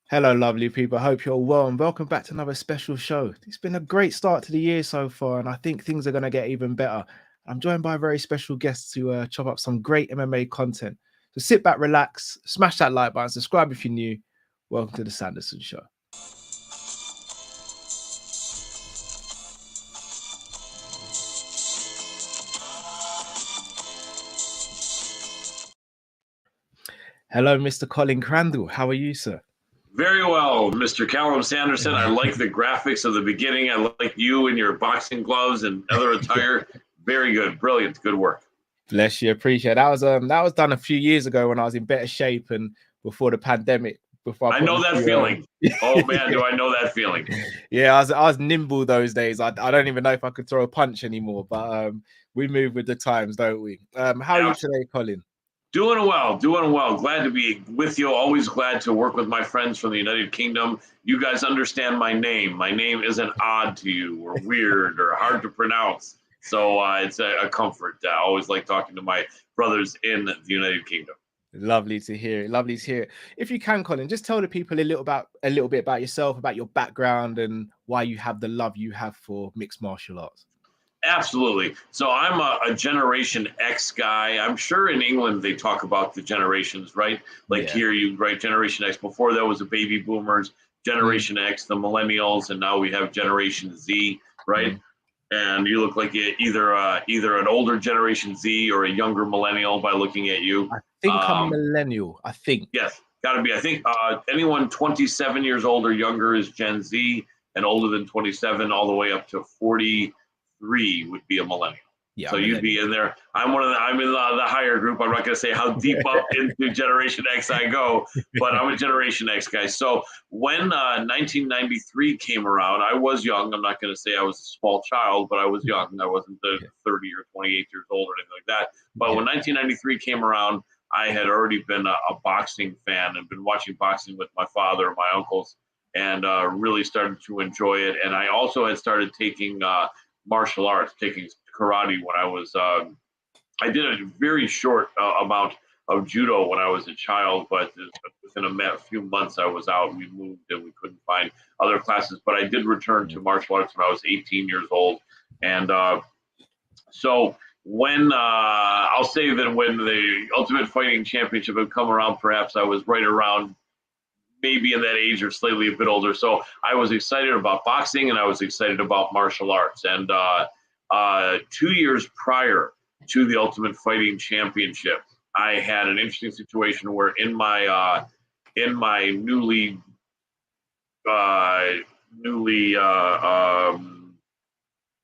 Hello, lovely people. I hope you're well and welcome back to another special show. It's been a great start to the year so far, and I think things are going to get even better. I'm joined by a very special guest to chop up some great MMA content. So sit back, relax, smash that like button, subscribe if you're new. Welcome to the Sanderson Show. Hello, Mr. Colin Crandall. How are you, sir? Very well, Mr. Callum Sanderson. I like the graphics of the beginning. I like you in your boxing gloves and other attire. Very good. Brilliant. Good work. Bless you. Appreciate it. That was done a few years ago when I was in better shape and before the pandemic. I know that feeling. Oh man, do I know that feeling? Yeah, I was nimble those days. I don't even know if I could throw a punch anymore, but we move with the times, don't we? How are you today, Colin? Doing well. Glad to be with you. Always glad to work with my friends from the United Kingdom. You guys understand my name. My name isn't odd to you or weird or hard to pronounce. So it's a comfort. I always like talking to my brothers in the United Kingdom. Lovely to hear it. Lovely to hear it. If you can, Colin, just tell the people a little bit about yourself, about your background, and why you have the love you have for mixed martial arts. Absolutely. So I'm a Generation X guy. I'm sure in England they talk about the generations, right? Like here you write Generation X. Before that was the baby boomers, Generation X, the millennials, and now we have Generation Z, right? And you look like either an older Generation Z or a younger millennial by looking at you. I think I'm a millennial. I think. Yes, got to be. I think anyone 27 years old or younger is Gen Z, and older than 27 all the way up to 43 would be a millennial. Yeah, so you'd be in there. I'm in the higher group. I'm not going to say how deep up into Generation X I go, but I'm a Generation X guy. So when 1993 came around, I was young. I'm not going to say I was a small child, but I was young. I wasn't 30 or 28 years old or anything like that. But when 1993 came around, I had already been a boxing fan and been watching boxing with my father and my uncles, and really started to enjoy it. And I also had started taking martial arts, taking karate when I was, I did a very short amount of judo when I was a child, but within a few months I was out. We moved and we couldn't find other classes, but I did return to martial arts when I was 18 years old. And so when I'll say that when the Ultimate Fighting Championship had come around, perhaps I was right around maybe in that age or slightly a bit older. So I was excited about boxing and I was excited about martial arts. And 2 years prior to the Ultimate Fighting Championship, I had an interesting situation where in my newly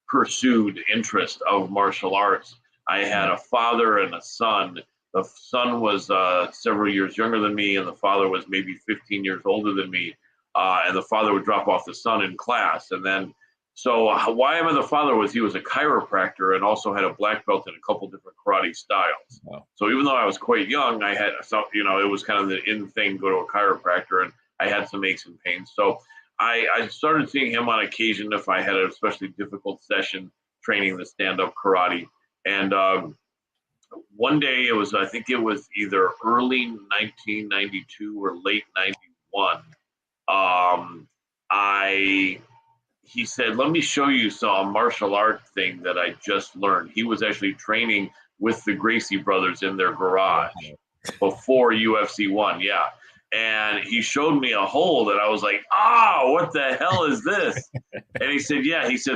pursued interest of martial arts, I had a father and a son. The son was several years younger than me, and the father was maybe 15 years older than me. And the father would drop off the son in class. And then, so why I met the father was he was a chiropractor and also had a black belt in a couple different karate styles. Wow. So even though I was quite young, I had some, it was kind of the in thing, go to a chiropractor, and I had some aches and pains. So I started seeing him on occasion if I had an especially difficult session training the stand-up karate. And one day I think it was either early 1992 or late 91. He said, let me show you some martial art thing that I just learned. He was actually training with the Gracie brothers in their garage before UFC 1. Yeah. And he showed me a hold and I was like, what the hell is this? And he said,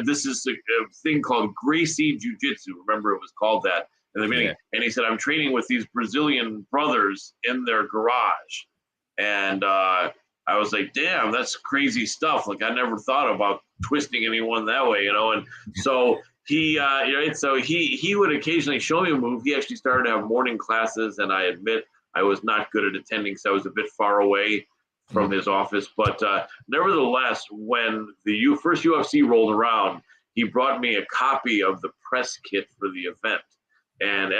this is a thing called Gracie Jiu-Jitsu. Remember, it was called that in the beginning. Yeah. And he said, I'm training with these Brazilian brothers in their garage. And I was like, damn, that's crazy stuff. Like, I never thought about twisting anyone that way, And so he would occasionally show me a move. He actually started to have morning classes, and I admit I was not good at attending because I was a bit far away from his office. But nevertheless, when the first UFC rolled around, he brought me a copy of the press kit for the event. And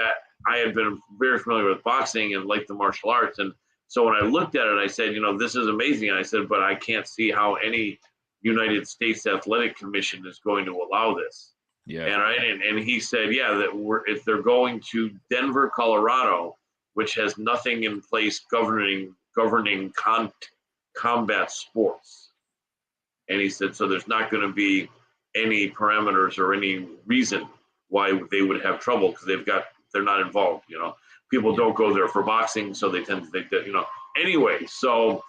I had been very familiar with boxing and liked the martial arts. And so when I looked at it, I said, this is amazing. And I said, but I can't see how any United States Athletic Commission is going to allow this. Yeah. And he said, that if they're going to Denver, Colorado, which has nothing in place governing combat sports. And he said, so there's not going to be any parameters or any reason why they would have trouble, because they're not involved, you know. People don't go there for boxing, so they tend to think that, you know. Anyway, so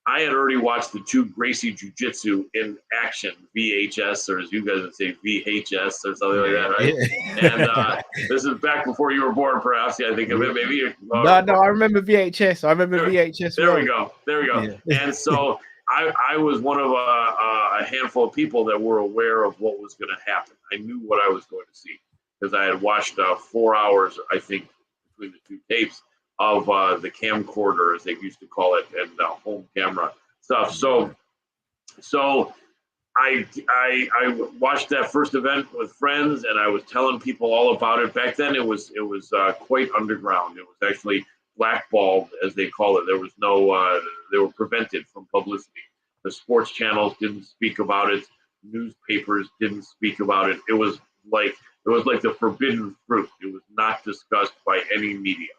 I had already watched the two Gracie Jiu-Jitsu in action, VHS, or as you guys would say, VHS or something like that, right? And this is back before you were born, perhaps. Yeah, I think of it, maybe. No, I remember VHS. I remember VHS. There we go. Yeah. And so I was one of a handful of people that were aware of what was going to happen. I knew what I was going to see because I had watched 4 hours, I think, between the two tapes of the camcorder, as they used to call it, and home camera stuff. So I watched that first event with friends, and I was telling people all about it. Back then, it was quite underground. It was actually blackballed, as they call it. There was no, they were prevented from publicity. The sports channels didn't speak about it. Newspapers didn't speak about it. It was like the forbidden fruit. It was not discussed by any media.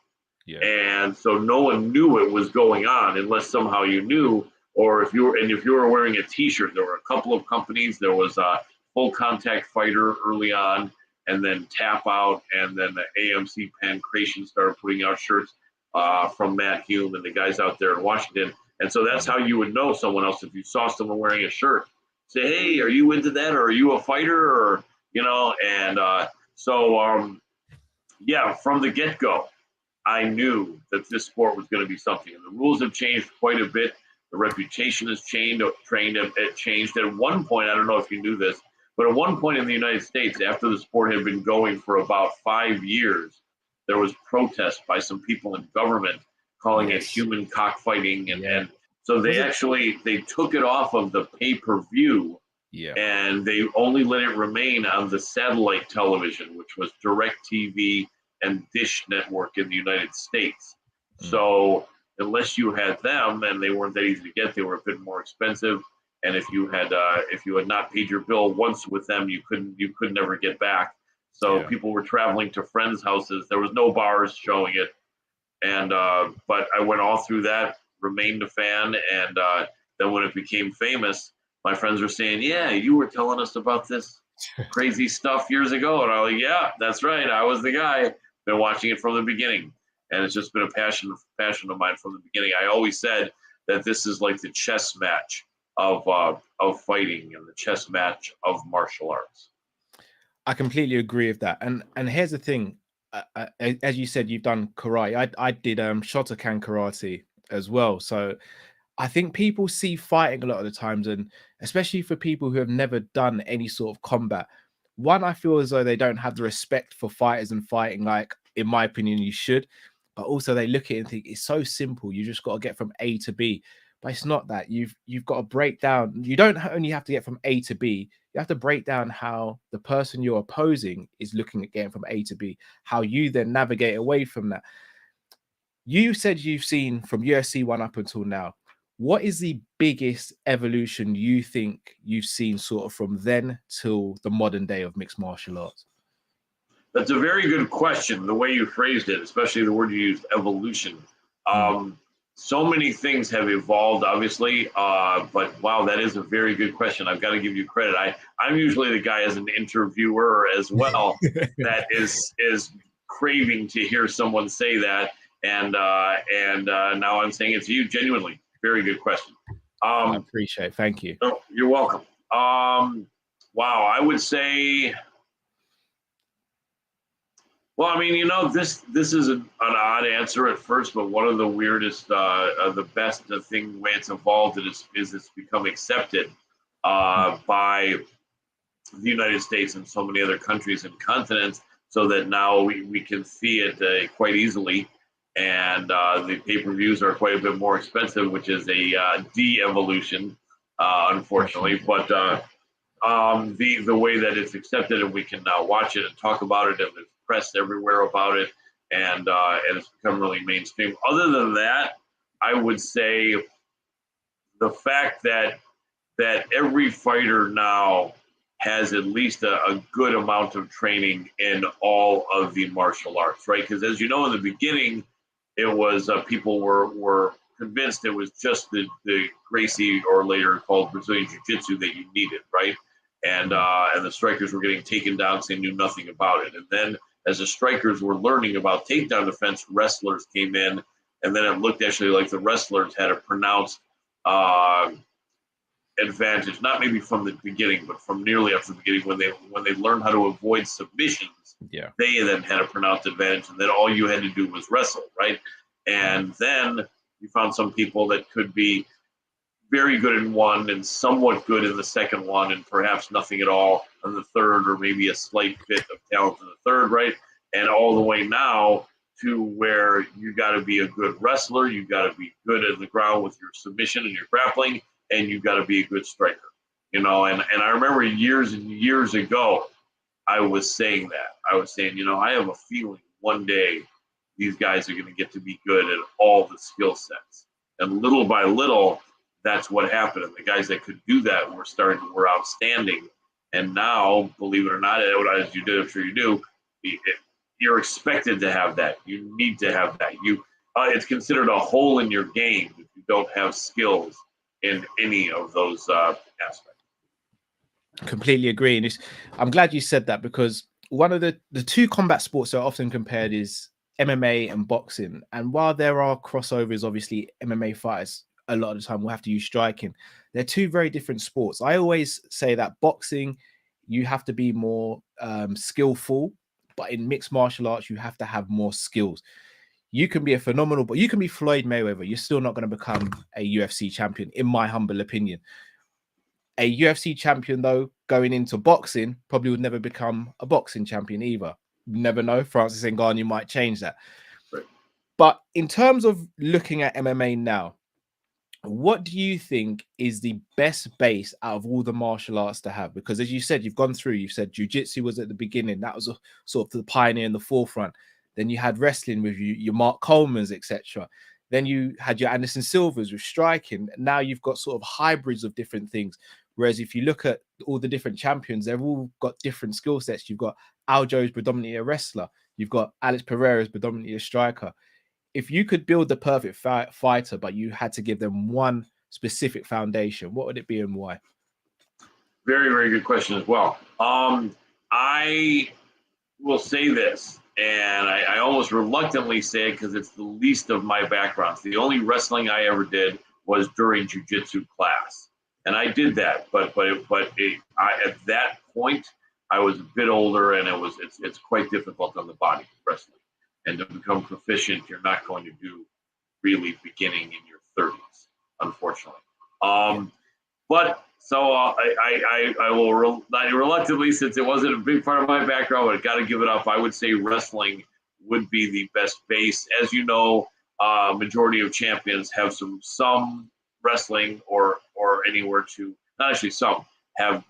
Yeah. And so no one knew it was going on unless somehow you knew, or if you were wearing a T-shirt. There were a couple of companies. There was a Full Contact Fighter early on, and then Tap Out, and then the AMC Pancration started putting out shirts from Matt Hume and the guys out there in Washington. And so that's how you would know someone else if you saw someone wearing a shirt. Say, hey, are you into that, or are you a fighter, or you know? And yeah, from the get-go, I knew that this sport was going to be something. And the rules have changed quite a bit. The reputation has changed. It changed. At one point, I don't know if you knew this, but at one point in the United States, after the sport had been going for about 5 years, there was protest by some people in government calling it human cockfighting. And so they took it off of the pay-per-view, and they only let it remain on the satellite television, which was DirecTV and Dish Network in the United States. So unless you had them, and they weren't that easy to get, they were a bit more expensive. And if you had not paid your bill once with them, you could never get back. So people were traveling to friends' houses. There was no bars showing it. And but I went all through that, remained a fan, and then when it became famous, my friends were saying, "Yeah, you were telling us about this crazy stuff years ago," and I was like, "Yeah, that's right. I was the guy. Been watching it from the beginning, and it's just been a passion of mine from the beginning." I always said that this is like the chess match of fighting and the chess match of martial arts. I completely agree with that. And here's the thing. As you said, you've done karate. I did Shotokan karate as well. So I think people see fighting a lot of the times, and especially for people who have never done any sort of combat, one, I feel as though they don't have the respect for fighters and fighting, like, in my opinion, you should. But also they look at it and think it's so simple. You just got to get from A to B. But it's not that. You've got to break down. You don't only have to get from A to B. You have to break down how the person you're opposing is looking at getting from A to B, how you then navigate away from that. You said you've seen from UFC 1 up until now. What is the biggest evolution you think you've seen sort of from then till the modern day of mixed martial arts? That's a very good question, the way you phrased it, especially the word you used, evolution. So many things have evolved, obviously, but wow, that is a very good question. I've got to give you credit. I'm usually the guy as an interviewer as well that is craving to hear someone say that, and now I'm saying it to you genuinely. Very good question. I appreciate it. Thank you. Oh, you're welcome. Wow, I would say. Well, I mean, you know, this is an odd answer at first, but one of the weirdest, the best thing, the way it's evolved is it's become accepted by the United States and so many other countries and continents, so that now we can see it quite easily. And the pay-per-views are quite a bit more expensive, which is a de-evolution, unfortunately. But the way that it's accepted, and we can now watch it and talk about it, and there's press everywhere about it, and it's become really mainstream. Other than that, I would say the fact that every fighter now has at least a good amount of training in all of the martial arts, right? Because as you know, in the beginning, it was people were convinced it was just the Gracie, or later called Brazilian Jiu-Jitsu, that you needed, right? And the strikers were getting taken down because they knew nothing about it. And then as the strikers were learning about takedown defense, wrestlers came in, and then it looked actually like the wrestlers had a pronounced advantage, not maybe from the beginning, but from nearly after the beginning, when they learned how to avoid submissions. Yeah, they then had a pronounced advantage, and then all you had to do was wrestle, right? And then you found some people that could be very good in one and somewhat good in the second one, and perhaps nothing at all in the third, or maybe a slight bit of talent in the third, right? And all the way now to where you got to be a good wrestler, you got to be good in the ground with your submission and your grappling, and you got to be a good striker, you know. And I remember years and years ago, I was saying that. I was saying, you know, I have a feeling one day these guys are going to get to be good at all the skill sets. And little by little, that's what happened. And the guys that could do that were outstanding. And now, believe it or not, as you did, I'm sure you do, you're expected to have that. You need to have that. It's considered a hole in your game if you don't have skills in any of those aspects. Completely agree. And I'm glad you said that, because one of the two combat sports that are often compared is MMA and boxing. And while there are crossovers, obviously MMA fighters a lot of the time will have to use striking. They're two very different sports. I always say that boxing, you have to be more skillful, but in mixed martial arts, you have to have more skills. You can be a phenomenal, but you can be Floyd Mayweather. You're still not going to become a UFC champion, in my humble opinion. A UFC champion, though, going into boxing, probably would never become a boxing champion either. You never know. Francis Ngannou might change that. Right. But in terms of looking at MMA now, what do you think is the best base out of all the martial arts to have? Because as you said, you've gone through, you've said jiu-jitsu was at the beginning. That was a sort of the pioneer in the forefront. Then you had wrestling with your Mark Coleman's, etc. Then you had your Anderson Silvas with striking. Now you've got sort of hybrids of different things. Whereas if you look at all the different champions, they've all got different skill sets. You've got Aljo's predominantly a wrestler. You've got Alex Pereira's predominantly a striker. If you could build the perfect fighter, but you had to give them one specific foundation, what would it be and why? Very, very good question as well. I will say this, and I almost reluctantly say it because it's the least of my backgrounds. The only wrestling I ever did was during jiu-jitsu class. And I did that, but at that point, I was a bit older, and it's quite difficult on the body wrestling. And to become proficient, you're not going to do really beginning in your 30s, unfortunately. But so I will reluctantly, since it wasn't a big part of my background, but I got to give it up. I would say wrestling would be the best base. As you know, majority of champions have some wrestling or anywhere to, not actually some, have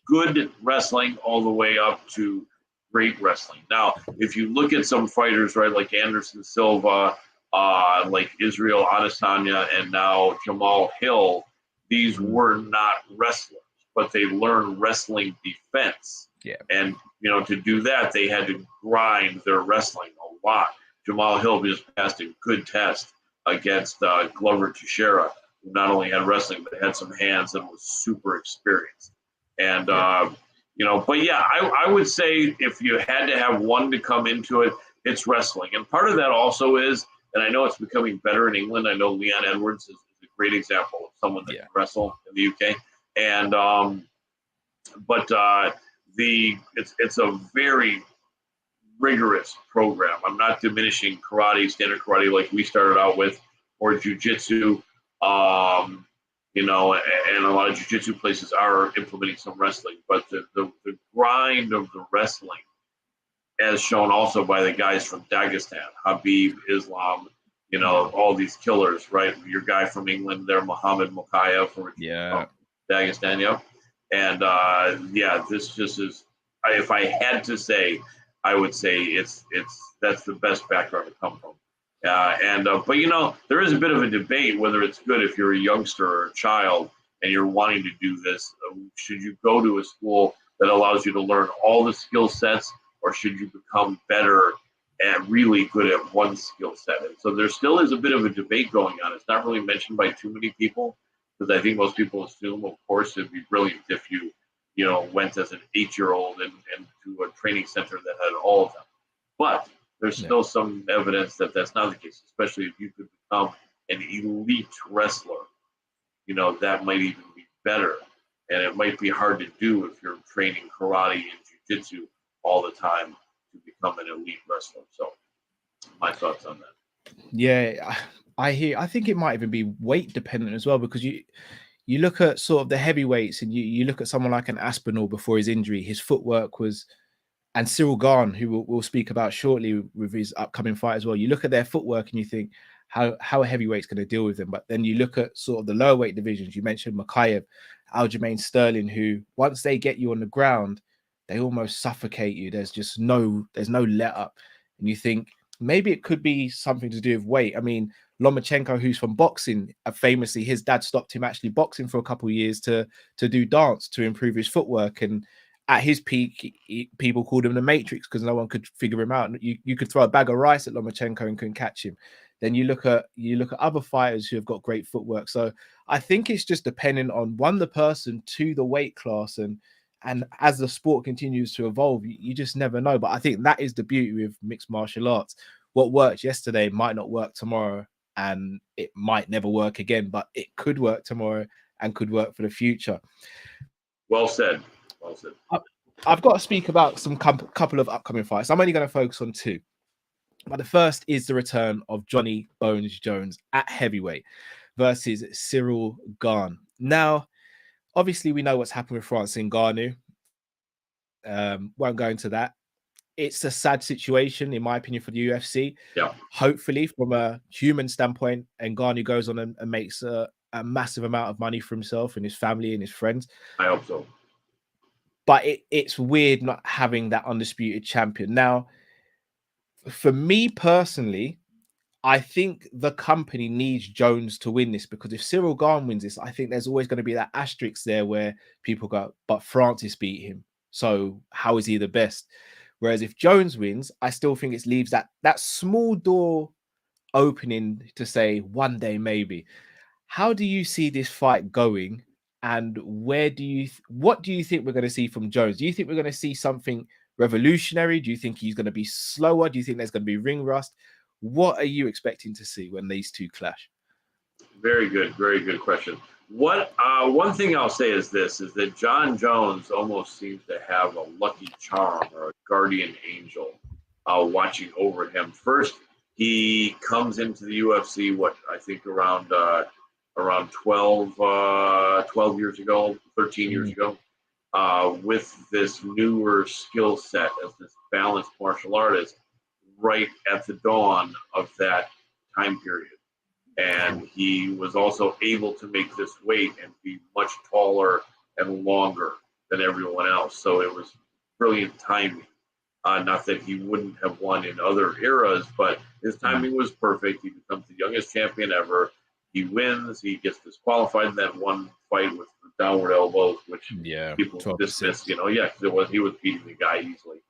good wrestling all the way up to great wrestling. Now, if you look at some fighters, right, like Anderson Silva, like Ciryl Adesanya, and now Jamal Hill, these were not wrestlers, but they learned wrestling defense. Yeah. And, you know, to do that, they had to grind their wrestling a lot. Jamal Hill just passed a good test against Glover Teixeira, who not only had wrestling, but had some hands and was super experienced. And, you know, but yeah, I would say if you had to have one to come into it, it's wrestling. And part of that also is, and I know it's becoming better in England. I know Leon Edwards is a great example of someone that can wrestle in the UK. And, it's a very rigorous program. I'm not diminishing karate, standard karate, like we started out with, or jiu-jitsu. You know, and a lot of jiu-jitsu places are implementing some wrestling, but the grind of the wrestling, as shown also by the guys from Dagestan, Habib, Islam, you know, all these killers, right? Your guy from England there, Muhammad Mokayev from Dagestan, And this just is, if I had to say, I would say that's the best background to come from. But you know, there is a bit of a debate whether it's good if you're a youngster or a child and you're wanting to do this. Should you go to a school that allows you to learn all the skill sets, or should you become better and really good at one skill set. And so there still is a bit of a debate going on. It's not really mentioned by too many people, because I think most people assume, of course, it'd be brilliant if you went as an 8-year-old and to a training center that had all of them. But there's still some evidence that that's not the case, especially if you could become an elite wrestler. That might even be better. And it might be hard to do if you're training karate and jiu-jitsu all the time to become an elite wrestler. So my thoughts on that. Yeah, I think it might even be weight dependent as well, because you look at sort of the heavyweights, and you look at someone like an Aspinall before his injury, his footwork was, and Ciryl Gane, who we'll speak about shortly with his upcoming fight as well. You look at their footwork and you think, how a heavyweight's going to deal with them. But then you look at sort of the lower weight divisions. You mentioned Makayev, Aljamain Sterling, who once they get you on the ground, they almost suffocate you. There's no let up. And you think maybe it could be something to do with weight. I mean, Lomachenko, who's from boxing, famously, his dad stopped him actually boxing for a couple of years to do dance to improve his footwork. And at his peak, people called him the Matrix because no one could figure him out. You could throw a bag of rice at Lomachenko and couldn't catch him. Then you look at other fighters who have got great footwork. So I think it's just depending on the person, to the weight class, and as the sport continues to evolve, you just never know. But I think that is the beauty with mixed martial arts. What worked yesterday might not work tomorrow, and it might never work again, but it could work tomorrow and could work for the future. Well said. Well said. I've got to speak about some couple of upcoming fights. I'm only going to focus on 2. But the first is the return of Johnny Bones Jones at heavyweight versus Ciryl Gane. Now, obviously, we know what's happened with Francis Ngannou. Won't go into that. It's a sad situation, in my opinion, for the UFC. Yeah. Hopefully, from a human standpoint, Ngannou goes on and makes a massive amount of money for himself and his family and his friends. I hope so. But it's weird not having that undisputed champion. Now, for me personally, I think the company needs Jones to win this, because if Ciryl Gane wins this, I think there's always going to be that asterisk there where people go, but Francis beat him, so how is he the best? Whereas if Jones wins, I still think it leaves that small door opening to say one day maybe. How do you see this fight going, and what do you think we're going to see from Jones? Do you think we're going to see something revolutionary? Do you think he's going to be slower? Do you think there's going to be ring rust? What are you expecting to see when these two clash? Very good question. One thing I'll say is that John Jones almost seems to have a lucky charm or a guardian angel watching over him. First, he comes into the UFC, I think around 12 years ago, 13 years ago, with this newer skill set as this balanced martial artist right at the dawn of that time period. And he was also able to make this weight and be much taller and longer than everyone else. So it was brilliant timing. Not that he wouldn't have won in other eras, but his timing was perfect. He becomes the youngest champion ever. He wins. He gets disqualified in that one fight with the downward elbows, which people dismiss. He was beating the guy easily.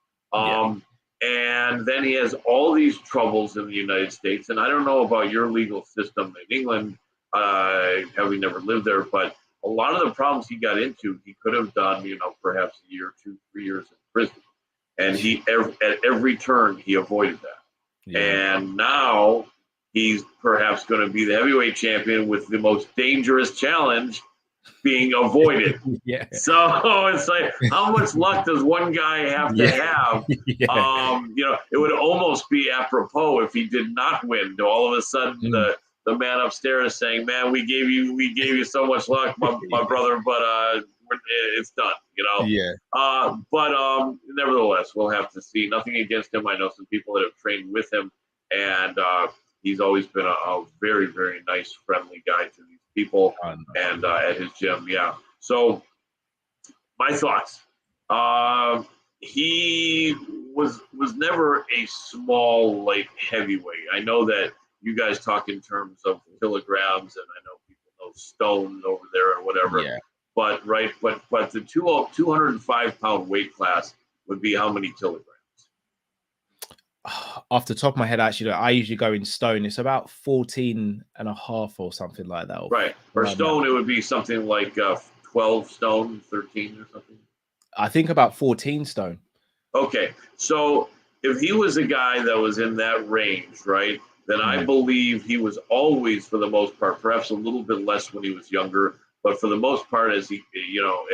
And then he has all these troubles in the United States. And I don't know about your legal system in England, having never lived there, but a lot of the problems he got into, he could have done, perhaps a year, 2, 3 years in prison. And at every turn, he avoided that. And now he's perhaps going to be the heavyweight champion with the most dangerous challenge being avoided. So it's like, how much luck does one guy have to have? It would almost be apropos if he did not win. All of a sudden, the man upstairs saying, "Man, we gave you so much luck, my brother, but it's done." But nevertheless, we'll have to see. Nothing against him. I know some people that have trained with him, and he's always been a very, very nice, friendly guy to these people and at his gym. So my thoughts. He was never a small light heavyweight. I know that you guys talk in terms of kilograms, and I know people know stone over there or whatever. But the 205-pound weight class would be how many kilograms? Off the top of my head, actually, I usually go in stone. It's about 14 and a half or something like that. Right. For stone, it would be something like 12 stone, 13 or something. I think about 14 stone. Okay. So if he was a guy that was in that range, right, then I believe he was always, for the most part, perhaps a little bit less when he was younger, but for the most part, as he,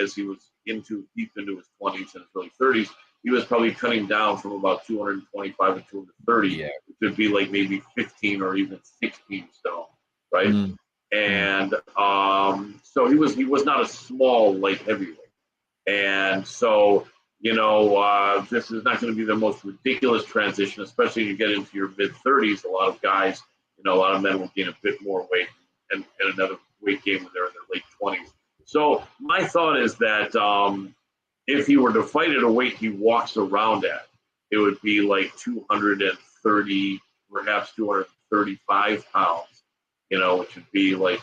as he was deep into his 20s and early 30s, he was probably cutting down from about 225 to 230, which would be like maybe 15 or even 16 stone, right? And so he was not a small light heavyweight, and so this is not going to be the most ridiculous transition, especially when you get into your mid 30s. A lot of guys, a lot of men will gain a bit more weight and another weight gain when they're in their late 20s. So my thought is that if he were to fight at a weight he walks around at, it would be like 230, perhaps 235 pounds, which would be like,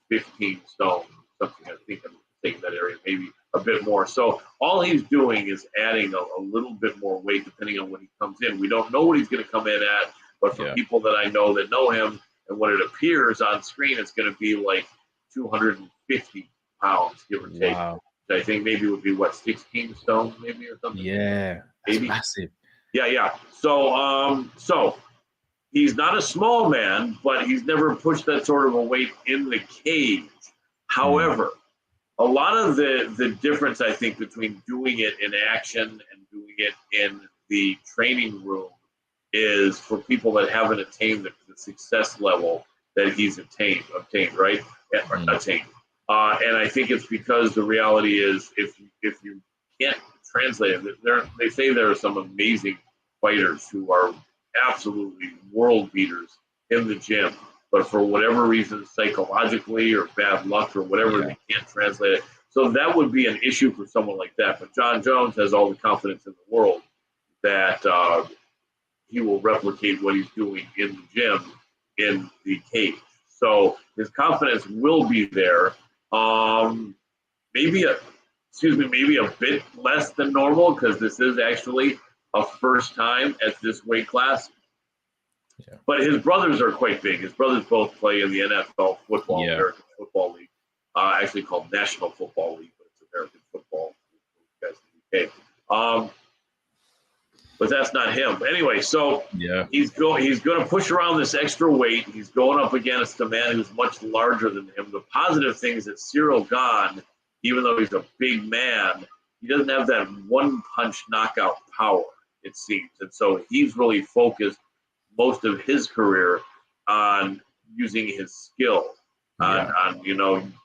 15 stone, something. I think I'm thinking that area, maybe a bit more. So all he's doing is adding a little bit more weight depending on when he comes in. We don't know what he's going to come in at, but for people that I know that know him, and when it appears on screen, it's going to be like 250 pounds, give or take. Wow. I think maybe it would be 16 stone, maybe, or something. Yeah, that's maybe massive. Yeah. So he's not a small man, but he's never pushed that sort of a weight in the cage. However, a lot of the difference, I think, between doing it in action and doing it in the training room is for people that haven't attained the success level that he's obtained, right? Attained. And I think it's because the reality is if you can't translate it, they say there are some amazing fighters who are absolutely world beaters in the gym, but for whatever reason, psychologically or bad luck or whatever, they can't translate it. So that would be an issue for someone like that. But John Jones has all the confidence in the world that he will replicate what he's doing in the gym in the cage. So his confidence will be there. Maybe a bit less than normal, because this is actually a first time at this weight class. Yeah. But his brothers are quite big. His brothers both play in the NFL football, American Football League, actually called National Football League, but it's American football. Guys in the UK. But that's not him. Anyway, so he's going to push around this extra weight. He's going up against a man who's much larger than him. The positive thing is that Ciryl Gane, even though he's a big man, he doesn't have that one-punch knockout power, it seems. And so he's really focused most of his career on using his skill, on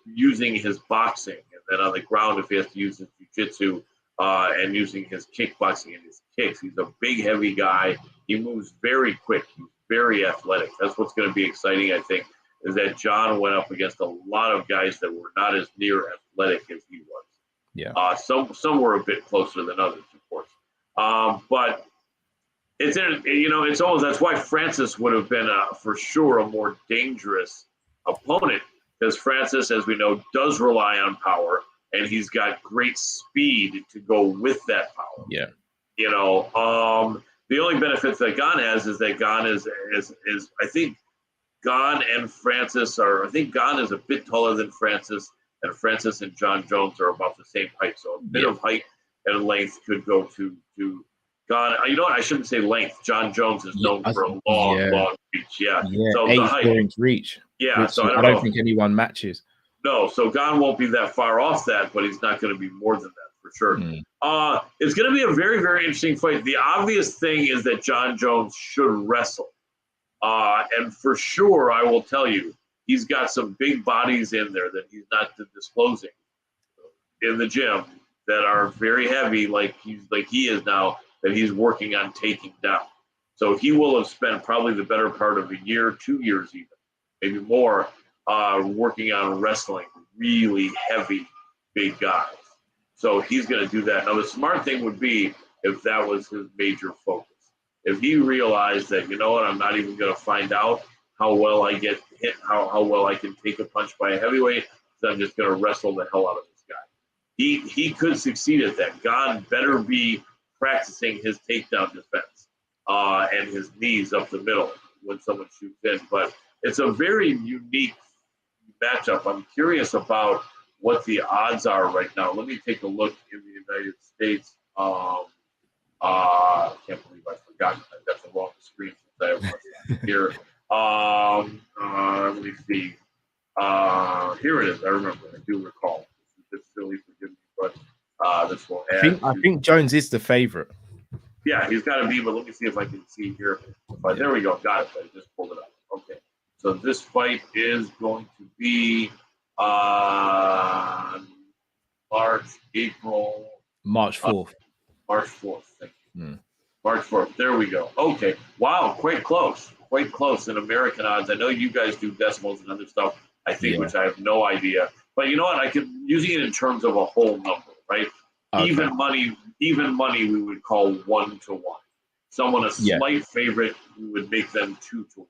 using his boxing, and then on the ground if he has to use his jiu-jitsu, and using his kickboxing and his kicks. He's a big, heavy guy. He moves very quick. He's very athletic. That's what's going to be exciting, I think, is that John went up against a lot of guys that were not as near athletic as he was. Yeah. Some were a bit closer than others, of course. But it's almost, that's why Francis would have been for sure a more dangerous opponent, because Francis, as we know, does rely on power. And he's got great speed to go with that power. Yeah. The only benefits that Gane has is that Gane is I think Gane and Francis I think Gane is a bit taller than Francis, and Francis and John Jones are about the same height. So a bit of height and length could go to Gane. You know what? I shouldn't say length. John Jones is known for a long reach. Yeah. So 8-4-inch reach. Yeah. So I don't think anyone matches. No, so Gane won't be that far off that, but he's not going to be more than that for sure. It's going to be a very, very interesting fight. The obvious thing is that John Jones should wrestle. And for sure, I will tell you, he's got some big bodies in there that he's not disclosing in the gym that are very heavy, like he is now, that he's working on taking down. So he will have spent probably the better part of a year, 2 years even, maybe more, working on wrestling really heavy, big guys. So he's going to do that. Now, the smart thing would be if that was his major focus. If he realized that, you know what, I'm not even going to find out how well I get hit, how well I can take a punch by a heavyweight, so I'm just going to wrestle the hell out of this guy. He could succeed at that. Gane better be practicing his takedown defense. and his knees up the middle when someone shoots in. But it's a very unique matchup. I'm curious about what the odds are right now. Let me take a look in the United States. I can't believe I forgot. I got the wrong screen since I have here. Let me see. Here it is. I remember. I do recall. This is silly, forgive me, but this will add. I think Jones is the favorite. Yeah, he's got to be, but let me see if I can see here. There we go. Got it. I just pulled it up. Okay. So this fight is going to be on March 4th. March 4th. Thank you. March 4th. There we go. Okay. Wow. Quite close. Quite close in American odds. I know you guys do decimals and other stuff, I think, which I have no idea. But you know what? I can using it in terms of a whole number, right? Okay. Even money we would call 1-to-1. Someone a slight favorite, we would make them 2-to-1.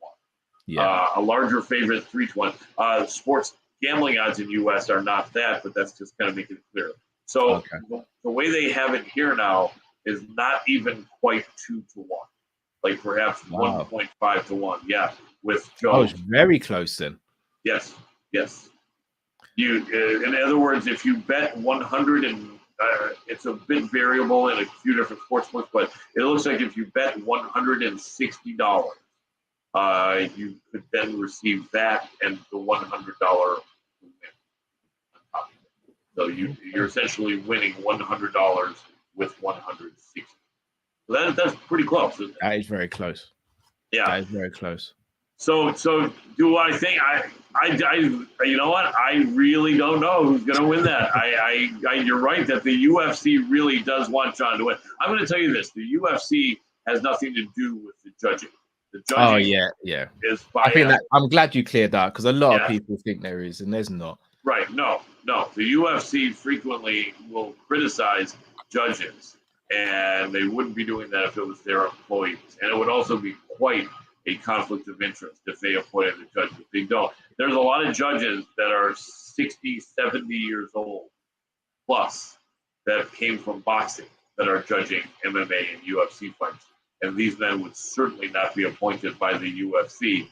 Yeah. A larger favorite, 3-to-1. Sports gambling odds in U.S. are not that, but that's just kind of making it clear. So the way they have it here now is not even quite 2-to-1, like perhaps 1.5-to-1. Yeah, with Joe. Oh, it's very close then. Yes. You, in other words, if you bet 100 and it's a bit variable in a few different sportsbooks, but it looks like if you bet $160, you could then receive that and the $100 win. So you're essentially winning $100 with 160. So that's pretty close, isn't it? That is very close. Yeah, that is very close. So do I think I you know what? I really don't know who's going to win that. You're right that the UFC really does want John to win. I'm going to tell you this: the UFC has nothing to do with the judging. The judging, is by. I think I'm glad you cleared that because a lot of people think there is, and there's not. Right? No. The UFC frequently will criticize judges, and they wouldn't be doing that if it was their employees, and it would also be quite a conflict of interest if they appointed the judges. They don't. There's a lot of judges that are 60, 70 years old plus that came from boxing that are judging MMA and UFC fights. And these men would certainly not be appointed by the UFC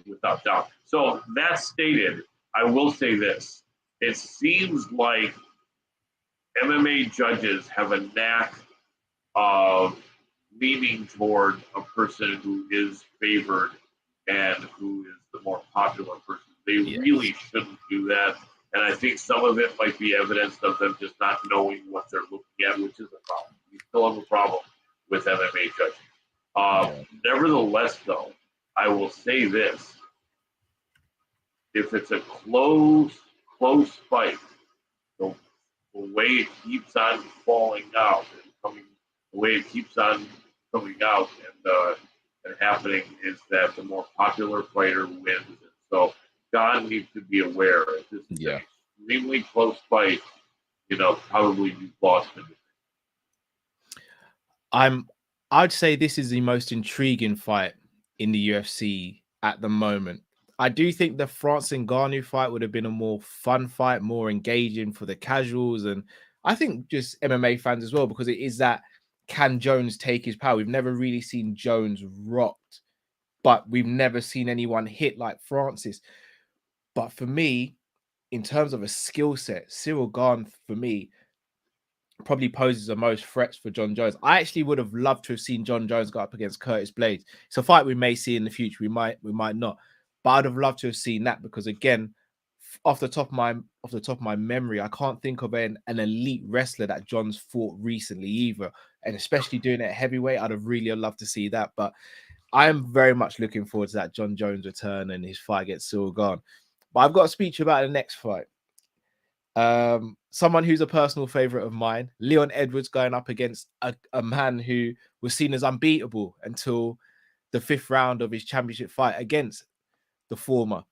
without doubt. So that stated, I will say this. It seems like MMA judges have a knack of leaning toward a person who is favored and who is the more popular person. They really shouldn't do that. And I think some of it might be evidence of them just not knowing what they're looking at, which is a problem. You still have a problem with MMA judging. Nevertheless, though, I will say this. If it's a close fight, the way it keeps on falling out and coming, the way it keeps on coming out and happening is that the more popular fighter wins. And so Gane needs to be aware. If this is an extremely close fight, probably you've lost him. I'd say this is the most intriguing fight in the UFC at the moment. I do think the France and Ngannou fight would have been a more fun fight, more engaging for the casuals, and I think just MMA fans as well, because it is that, can Jones take his power? We've never really seen Jones rocked, but we've never seen anyone hit like Francis. But for me, in terms of a skill set, Ciryl Gane, for me, probably poses the most threats for John Jones. I actually would have loved to have seen John Jones go up against Curtis Blaydes. It's a fight we may see in the future. We might not. But I'd have loved to have seen that because, again, off the top of my memory, I can't think of an elite wrestler that John's fought recently either. And especially doing it at heavyweight, I'd have really loved to see that. But I am very much looking forward to that John Jones return and his fight against Ciryl Gane. But I've got a speech about the next fight. Someone who's a personal favorite of mine, Leon Edwards, going up against a man who was seen as unbeatable until the 5th round of his championship fight against the former.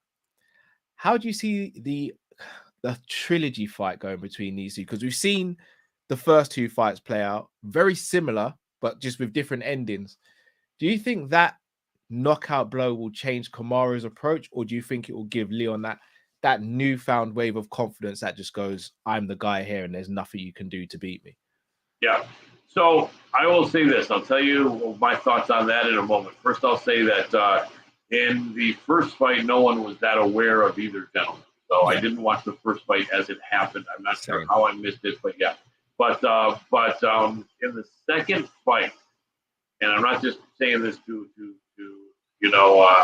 How do you see the trilogy fight going between these two? Because we've seen the first two fights play out very similar, but just with different endings. Do you think that knockout blow will change Kamaru's approach, or do you think it will give Leon that newfound wave of confidence that just goes, I'm the guy here and there's nothing you can do to beat me? Yeah. So I will say this. I'll tell you my thoughts on that in a moment. First, I'll say that in the first fight, no one was that aware of either gentleman. So I didn't watch the first fight as it happened. I'm not sure how I missed it, but yeah. But in the second fight, and I'm not just saying this to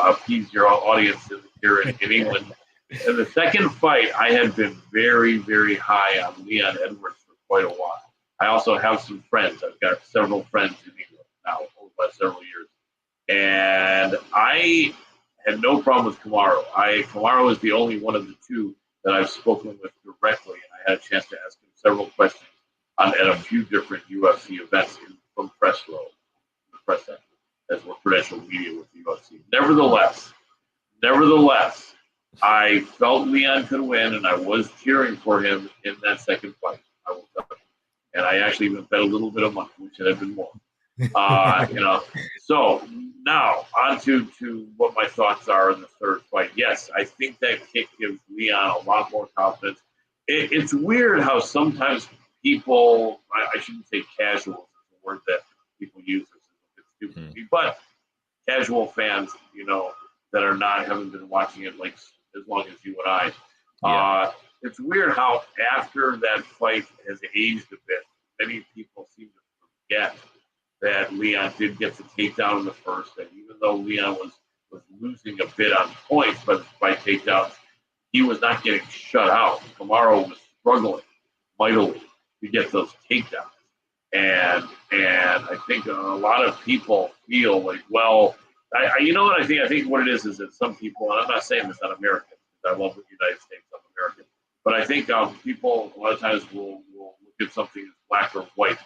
appease your audience here in England. In the second fight, I had been very, very high on Leon Edwards for quite a while. I also have some friends. I've got several friends in England now over the last several years. And I had no problem with Kamaru. Kamaru is the only one of the two that I've spoken with directly, and I had a chance to ask him several questions at a few different UFC events from press row, the press center, as we're credentialed media with the UFC. Nevertheless, I felt Leon could win, and I was cheering for him in that second fight. I will tell you. And I actually even bet a little bit of money, which should have been more. So now on to what my thoughts are in the third fight. Yes, I think that kick gives Leon a lot more confidence. It's weird how sometimes people, I shouldn't say casuals, is the word that people use. It's stupid to me, but casual fans, that haven't been watching it like as long as you and I. It's weird how after that fight has aged a bit, many people seem to forget that Leon did get the takedown in the first, and even though Leon was losing a bit on points by takedowns, he was not getting shut out. Kamaru was struggling mightily to get those takedowns. And I think a lot of people feel like, well, you know what I think? I think what it is that some people, and I'm not saying this on Americans, because I love the United States, I'm American, but I think people a lot of times will look at something as black or white,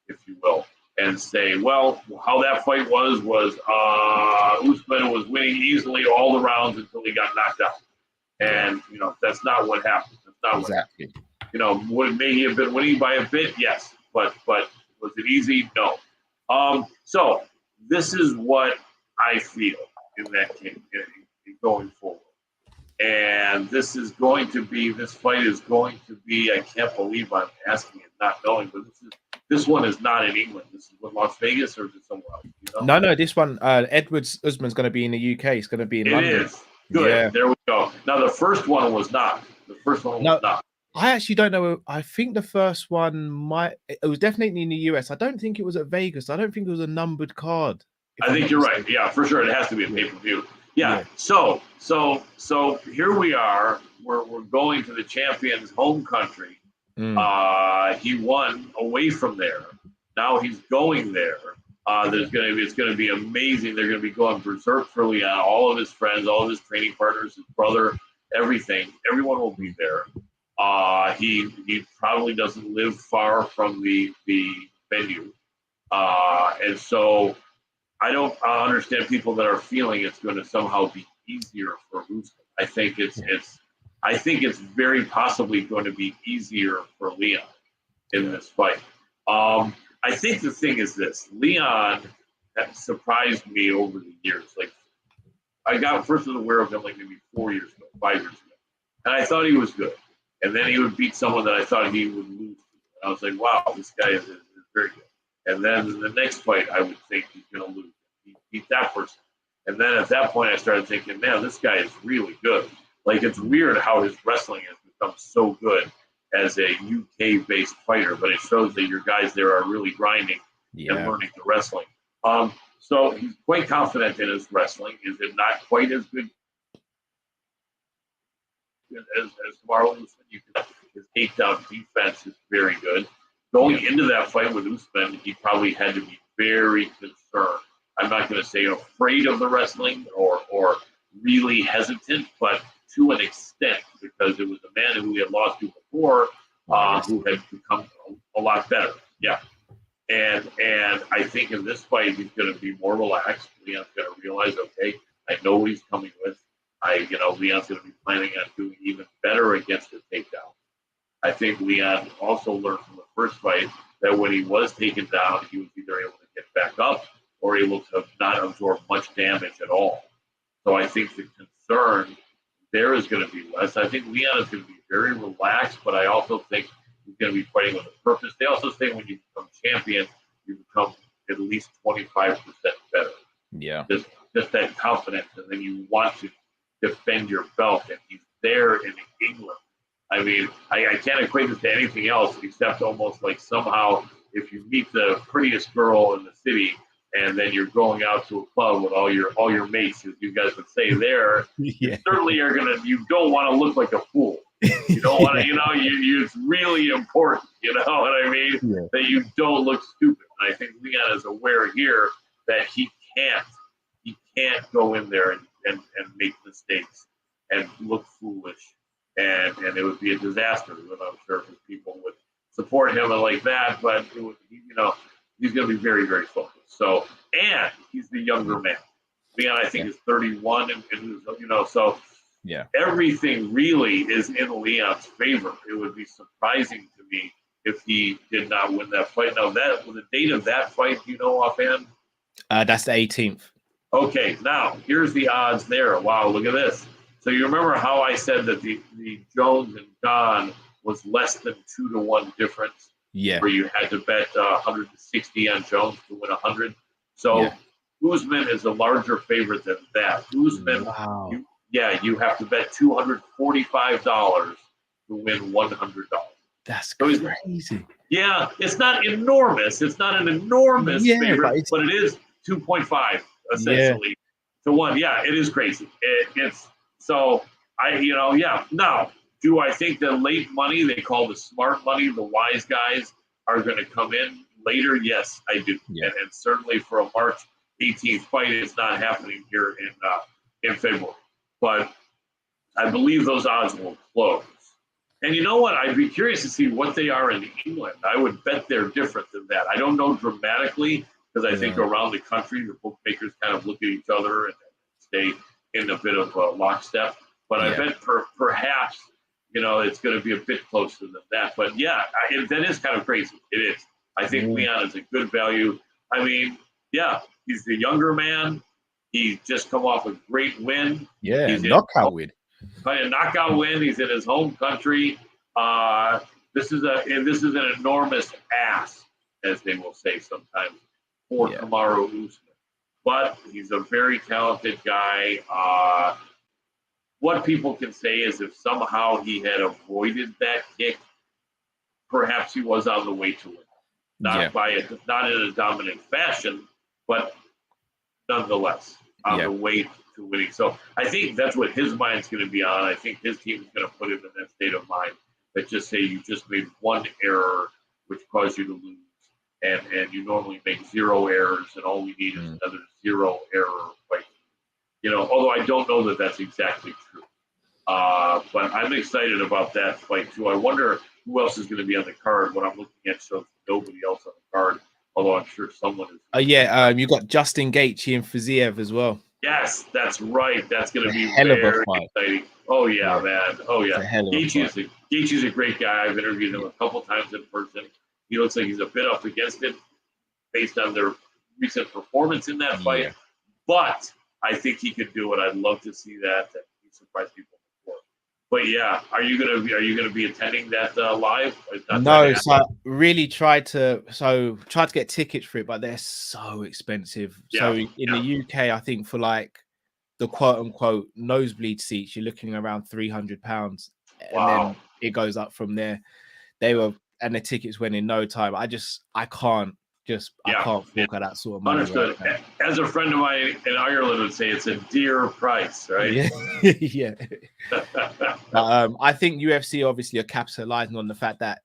if you will, and say, well, how that fight was Usman was winning easily all the rounds until he got knocked out. And, that's not what happened. That's not exactly. May he have been winning by a bit? Yes. But was it easy? No. So this is what I feel in that case going forward. And this fight is going to be, I can't believe I'm asking it, not knowing, but this one is not in England. This is in Las Vegas, or is it somewhere else? No, this one, Edwards Usman's going to be in the UK. It's going to be in London. It is. Good. Yeah. There we go. Now, the first one was not. Was not. I actually don't know. I think the first one it was definitely in the US. I don't think it was at Vegas. I don't think it was a numbered card. I think you're right. Yeah, for sure. It has to be a pay-per-view. Yeah. So here we are. We're going to the champion's home country. He won away from there. Now he's going there. It's going to be amazing. They're going to be going berserk for Leon. All of his friends, all of his training partners, his brother, everything. Everyone will be there. He probably doesn't live far from the venue, and so I don't understand people that are feeling it's going to somehow be easier for Usman. I think it's very possibly going to be easier for Leon in this fight. I think the thing is this: Leon has surprised me over the years. Like, I got first aware of him like maybe 5 years ago, and I thought he was good. And then he would beat someone that I thought he would lose to. And I was like, wow, this guy is very good. And then in the next fight, I would think he's going to lose. He beat that person. And then at that point, I started thinking, man, this guy is really good. Like, it's weird how his wrestling has become so good as a UK-based fighter, but it shows that your guys there are really grinding and learning the wrestling. So he's quite confident in his wrestling. Is it not quite as good as Kamaru? His takedown defense is very good. Going into that fight with Usman, he probably had to be very concerned. I'm not going to say afraid of the wrestling or really hesitant, but to an extent, because it was a man who he had lost to before, who had become a lot better. Yeah. And I think in this fight, he's going to be more relaxed. Leon's going to realize, okay, I know what he's coming with. Leon's going to be planning on doing even better against the takedown. I think Leon also learned from the first fight that when he was taken down, he was either able to get back up or able to not absorb much damage at all. So I think the concern there is going to be less. I think Leon is going to be very relaxed, but I also think he's going to be fighting with a purpose. They also say when you become champion, you become at least 25% better. Yeah. Just that confidence, and then you want to defend your belt, and he's there in England. I mean, I can't equate this to anything else except almost like somehow if you meet the prettiest girl in the city and then you're going out to a club with all your mates, as you guys would say there, you certainly are you don't want to look like a fool. You don't want to, it's really important, you know what I mean? Yeah. That you don't look stupid. And I think Leon is aware here that he can't go in there and make mistakes and look foolish. And it would be a disaster. I'm sure if people would support him and like that, but it would, he's going to be very, very focused. So, and he's the younger man. Leon, I think, is 31, and so yeah, everything really is in Leon's favor. It would be surprising to me if he did not win that fight. Now, the date of that fight, do you know offhand? That's the 18th. Okay, now here's the odds there. Wow, look at this. So you remember how I said that the Jones and Gane was less than 2-1 difference? Yeah. Where you had to bet 160 on Jones to win 100. So Usman is a larger favorite than that. Usman, wow. You have to bet $245 to win $100. That's crazy. Yeah, it's not enormous. It's not an enormous favorite, but it is 2.5 essentially to 1. Yeah, it is crazy. It's so Now, do I think the late money, they call the smart money, the wise guys, are going to come in later? Yes, I do. Yeah. And certainly for a March 18th fight, it's not happening here in February. But I believe those odds will close. And you know what? I'd be curious to see what they are in England. I would bet they're different than that. I don't know dramatically, because I think around the country, the bookmakers kind of look at each other and stay in a bit of lockstep. But I bet perhaps, it's going to be a bit closer than that. But that is kind of crazy. It is. I think Leon is a good value. I mean, he's the younger man. He's just come off a great win. Yeah, he's knockout win. A knockout win. He's in his home country. This is an enormous ass, as they will say sometimes, for Kamaru Usman. But he's a very talented guy. What people can say is if somehow he had avoided that kick, perhaps he was on the way to win. Not in a dominant fashion, but nonetheless on the way to winning. So I think that's what his mind's going to be on. I think his team is going to put him in that state of mind that just say you just made one error which caused you to lose. And you normally make 0 errors, and all we need is another 0 error fight. Although I don't know that that's exactly true. But I'm excited about that fight, too. I wonder who else is going to be on the card. What I'm looking at shows nobody else on the card, although I'm sure someone is. You got Justin Gaethje and Fiziev as well. Yes, that's right. That's going to be hell very of a fight. Exciting. Oh, yeah, man. Oh, yeah. Gaethje's a great guy. I've interviewed him a couple times in person. He looks like he's a bit up against it based on their recent performance in that fight. Yeah. But I think he could do it. I'd love to see that. That he surprised people before. But are you gonna be attending that live? No, so I really tried to get tickets for it, but they're so expensive. Yeah. So in the UK, I think for like the quote unquote nosebleed seats, you're looking around £300, and then it goes up from there. And the tickets went in no time. I can't fork out that sort of money. Understood. Right. As a friend of mine in Ireland would say, it's a dear price, right? Yeah. I think UFC obviously are capitalizing on the fact that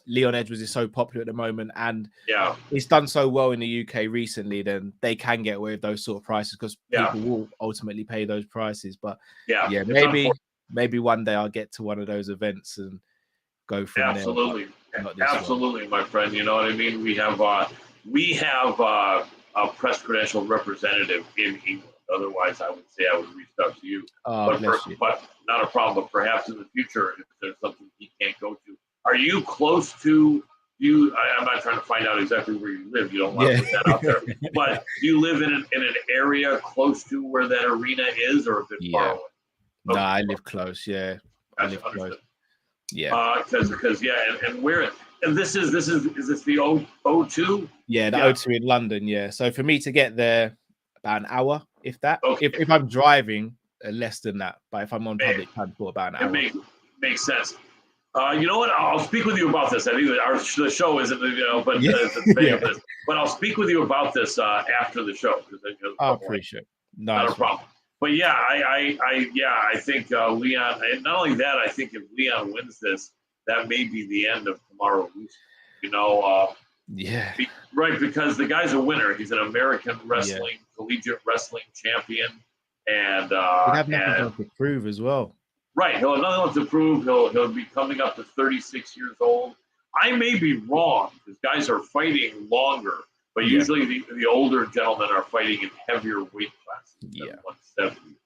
Leon Edwards is so popular at the moment, and it's done so well in the UK recently. Then they can get away with those sort of prices because people will ultimately pay those prices. But maybe one day I'll get to one of those events and go from absolutely my friend. You know what I mean? We have a press credentialed representative in England. Otherwise I would say I would reach out to you. But not a problem. But perhaps in the future, if there's something he can't go to, are you close to you? I'm not trying to find out exactly where you live. You don't want to put that out there. But do you live in an area close to where that arena is, or a bit far away? No, I live close. Yeah, I live close. Yeah, because and where And is this the O2? Yeah, the O2 in London. Yeah. So for me to get there, about an hour, if that. Okay. If I'm driving, less than that. But if I'm on public transport, about an hour. It makes sense. You know what? I'll speak with you about this. I think the show isn't, but but I'll speak with you about this after the show. I appreciate it. Not a problem. But yeah, I think Leon. And not only that, I think if Leon wins this, that may be the end of Kamaru. Right, because the guy's a winner. He's an American wrestling, collegiate wrestling champion, and he'd have nothing to prove as well. Right, he'll have nothing to prove. He'll be coming up to 36 years old. I may be wrong because guys are fighting longer, but usually the older gentlemen are fighting in heavier weight classes than 170.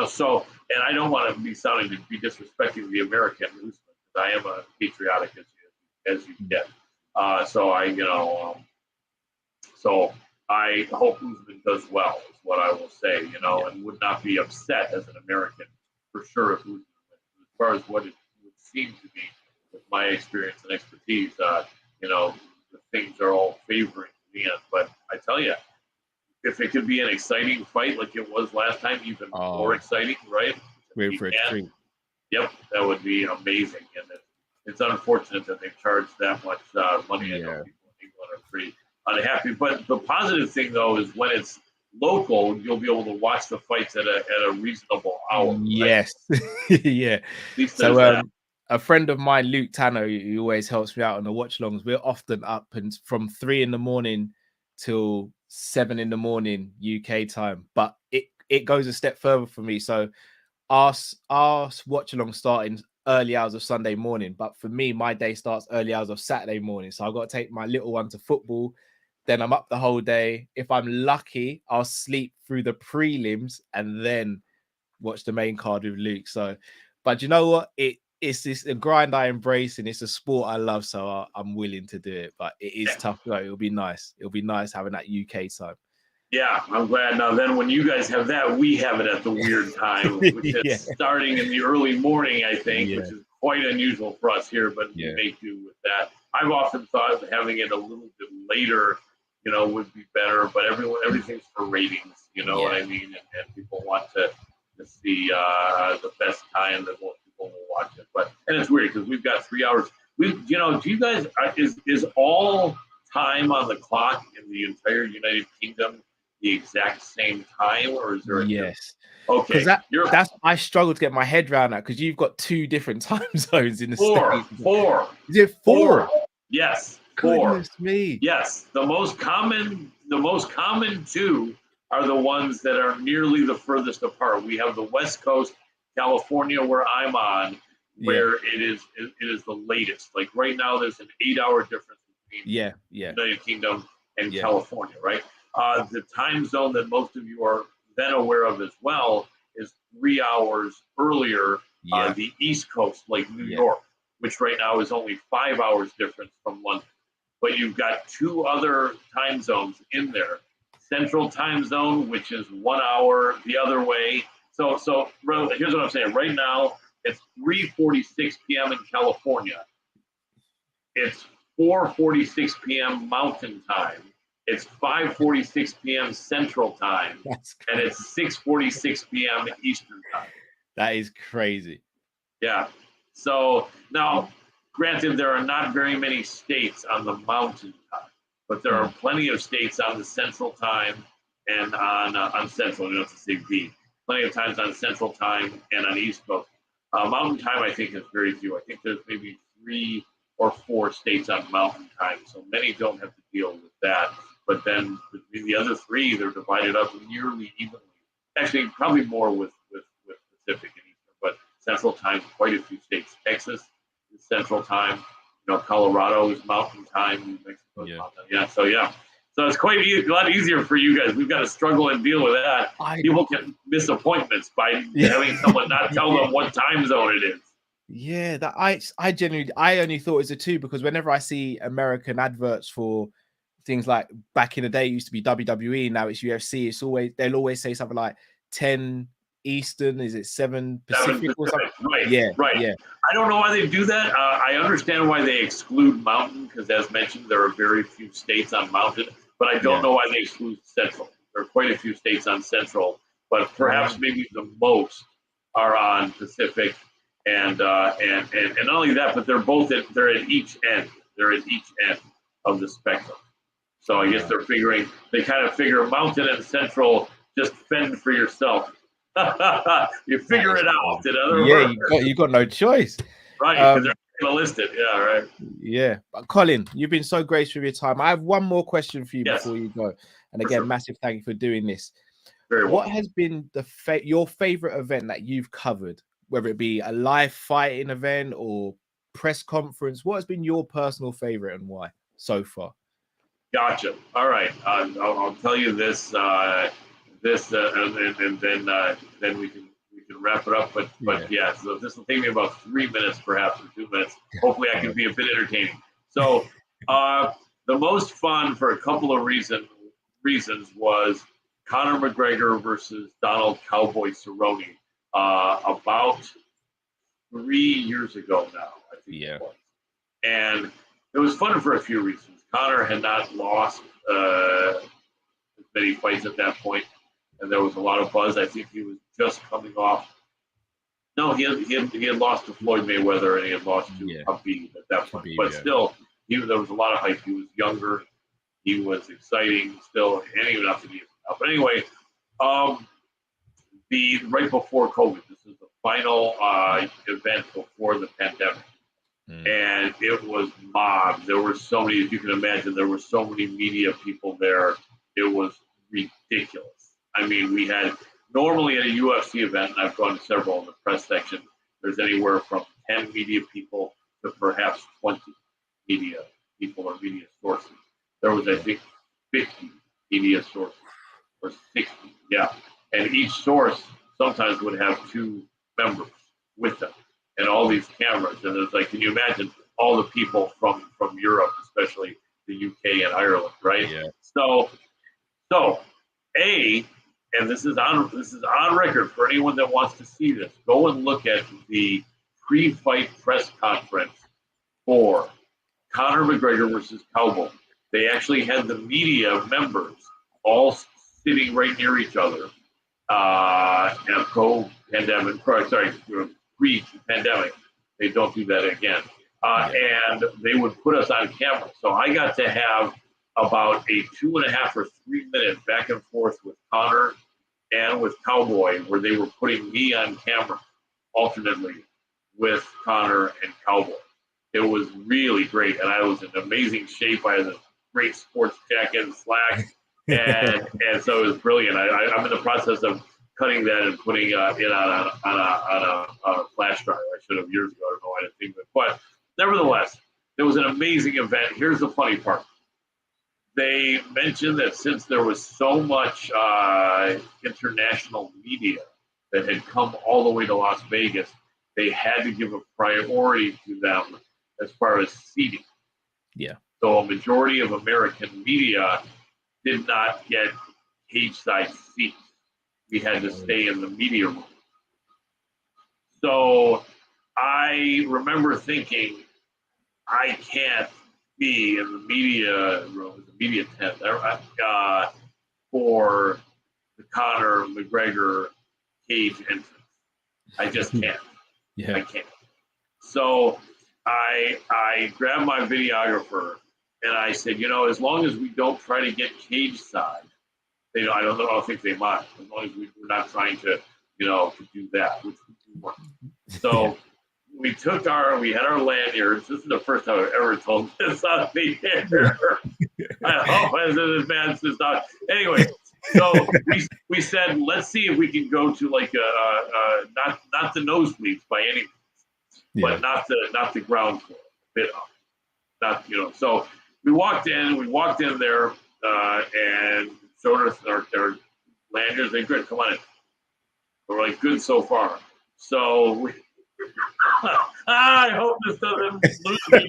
So, and I don't want to be sounding to be disrespecting the American Usman, because I am a patriotic as you get. So I hope Usman does well, is what I will say, and would not be upset as an American for sure if Usman wins. As far as what it would seem to be, with my experience and expertise, the things are all favoring Leon. But I tell you, if it could be an exciting fight like it was last time, even more exciting, right? Wait for a treat. Yep, that would be amazing. And it's unfortunate that they've charged that much money. I know people in England are pretty unhappy. But the positive thing, though, is when it's local, you'll be able to watch the fights at a reasonable hour. Yes. Right? Yeah. So a friend of mine, Luke Tanner, who always helps me out on the watch longs, we're often up and from 3 a.m. till 7 a.m. UK time. But it goes a step further for me. So our watch along starting early hours of Sunday morning, but for me, my day starts early hours of Saturday morning. So I've got to take my little one to football. Then I'm up the whole day. If I'm lucky, I'll sleep through the prelims and then watch the main card with Luke. So, but you know what? It's a grind I embrace, and it's a sport I love. So I'm willing to do it, but it is tough. Though. It'll be nice. It'll be nice having that UK time. Yeah, I'm glad. Now then, when you guys have that, we have it at the weird time, which is starting in the early morning, I think, which is quite unusual for us here, but we make do with that. I've often thought of having it a little bit later, would be better, but everything's for ratings, what I mean? And people want to see the best time that most people will watch it. And it's weird because we've got 3 hours. Do you guys, is all time on the clock in the entire United Kingdom the exact same time, or is there a okay? That's I struggle to get my head around that because you've got 2 different time zones in the four. Is it 4? Yes, 4. Goodness me. Yes, the most common 2 are the ones that are nearly the furthest apart. We have the West Coast, California, where I'm on, where it is the latest. Like right now, there's an 8-hour difference between United Kingdom and California, right? The time zone that most of you are then aware of as well is 3 hours earlier, the East Coast, like New York, which right now is only 5 hours difference from London. But you've got 2 other time zones in there. Central time zone, which is 1 hour the other way. So here's what I'm saying. Right now, it's 3:46 p.m. in California. It's 4:46 p.m. Mountain Time. It's 5:46 p.m. Central Time, and it's 6:46 p.m. Eastern Time. That is crazy. Yeah. So now, granted, there are not very many states on the Mountain Time, but there are plenty of states on the Central Time and on Central. You don't have to say B. Plenty of times on Central Time and on East Coast. Mountain Time, I think, is very few. I think there's maybe 3 or 4 states on Mountain Time, so many don't have to deal with that. But then between the other 3, they're divided up nearly evenly. Actually, probably more with Pacific and Eastern, but Central Time, quite a few states. Texas is Central Time. Colorado is Mountain Time. New Mexico is Mountain Time. So it's quite a lot easier for you guys. We've got to struggle and deal with that. People can miss appointments by having someone not tell them what time zone it is. Yeah, that I only thought it was a 2 because whenever I see American adverts for things like back in the day, it used to be WWE, now it's UFC. They'll always say something like 10 Eastern? Is it 7 Pacific or something? Right. Yeah, right. Yeah. I don't know why they do that. I understand why they exclude Mountain, because as mentioned, there are very few states on Mountain, but I don't know why they exclude Central. There are quite a few states on Central, but perhaps maybe the most are on Pacific, and not only that, but they're at each end. They're at each end of the spectrum. So I guess they kind of figure Mountain and Central, just fend for yourself. You figure it out. In other words. You got no choice. Right, because they're going to list it. Yeah, right. Yeah. But Colin, you've been so gracious with your time. I have one more question for you before you go. And again, massive thank you for doing this. What has been your favorite event that you've covered, whether it be a live fighting event or press conference? What has been your personal favorite and why so far? Gotcha. All right. I'll tell you this, and then we can wrap it up. But so this will take me about 3 minutes, perhaps, or 2 minutes. Hopefully, I can be a bit entertaining. So, the most fun for a couple of reasons was Conor McGREGOR versus Donald Cowboy Cerrone about 3 years ago now, I think it was. And it was fun for a few reasons. Conor had not lost as many fights at that point, and there was a lot of buzz. I think he was just coming off. No, he had lost to Floyd Mayweather, and he had lost to Khabib at that point. But still, there was a lot of hype. He was younger. He was exciting still, and even after the But anyway, right before COVID, this is the final event before the pandemic. And it was mobbed. There were so many, as you can imagine, there were so many media people there. It was ridiculous. I mean, we had normally at a UFC event, and I've gone to several in the press section, there's anywhere from 10 media people to perhaps 20 media people or media sources. There was, I think, 50 media sources or 60, and each source sometimes would have 2 members with them. And all these cameras, and it's like, can you imagine all the people from Europe, especially the UK and Ireland, right? Yeah. So, and this is on record for anyone that wants to see this. Go and look at the pre-fight press conference for Conor McGREGOR versus Cowboy. They actually had the media members all sitting right near each other. Pre-pandemic, they don't do that again. And they would put us on camera. So I got to have about a 2.5 or 3 minute back and forth with Conor and with Cowboy, where they were putting me on camera alternately with Conor and Cowboy. It was really great, and I was in amazing shape. I had a great sports jacket and slacks, and so it was brilliant. I'm in the process of cutting that and putting it on a flash drive. I should have years ago. I don't know why I didn't think of it. But nevertheless, it was an amazing event. Here's the funny part. They mentioned that since there was so much international media that had come all the way to Las Vegas, they had to give a priority to them as far as seating. Yeah. So a majority of American media did not get cage-side seats. We had to stay in the media room. So I remember thinking, I can't be in the media room, the media tent, for the Conor McGREGOR cage entrance. I just can't. I can't. So I grabbed my videographer and I said, as long as we don't try to get cage side, I don't think they mind, as long as we're not trying to, to do that, which we weren't. So we had our lanyards. This is the first time I've ever told this on the air. I hope this man's just not. Anyway, so we said, let's see if we can go to like not the nosebleeds by any means, but not the ground floor, a bit up. So we walked in there and showed us their lanyards. They good, come on in. We're like, good so far. So I hope this doesn't lose me.